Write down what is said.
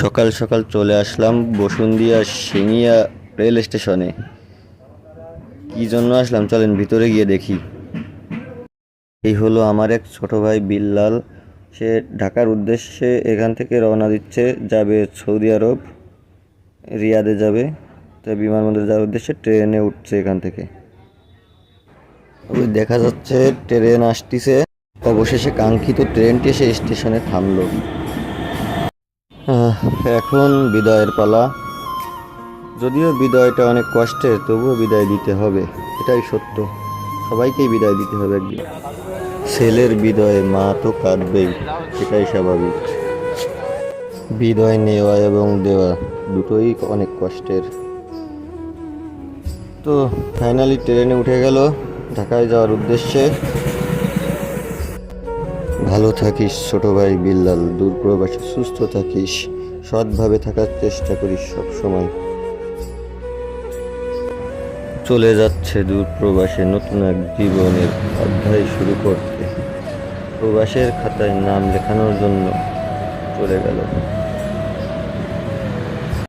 সকাল সকাল চলে আসলাম বসুন্ধিয়া সিঙিয়া রেল স্টেশনে। কি জন্য আসলাম চলেন ভিতরে গিয়ে দেখি। এই হলো আমার এক ছোট ভাই বিল্লাল। সে ঢাকার উদ্দেশ্যে এখান থেকে রওনা দিচ্ছে, যাবে সৌদি আরব, রিয়াদে যাবে। তাই বিমানবন্দরে যাওয়ার উদ্দেশ্যে ট্রেনে উঠছে এখান থেকে। ওই দেখা যাচ্ছে ট্রেন আসতেছে। অবশেষে কাঙ্ক্ষিত ট্রেনটি এসে স্টেশনে থামলো। এখন বিদায়ের পালা। যদিও বিদায়টা অনেক কষ্টের, তবুও বিদায় দিতে হবে, এটাই সত্য। সবাইকেই বিদায় দিতে হবে একদিন। ছেলের বিদায়ে মা তো কাঁদবেই, এটাই স্বাভাবিক। বিদায় নেওয়া এবং দেওয়া দুটোই অনেক কষ্টের। তো ফাইনালি ট্রেনে উঠে গেল ঢাকায় যাওয়ার উদ্দেশ্যে। ভালো থাকিস ছোট ভাই বিল্লাল, দূরপ্রবাসে সুস্থ থাকিস, সৎভাবে থাকার চেষ্টা করিস সব সময়। চলে যাচ্ছে দূর প্রবাসে নতুন এক জীবনের অধ্যায় শুরু করতে। প্রবাসের খাতায় নাম লেখানোর জন্য চলে গেল।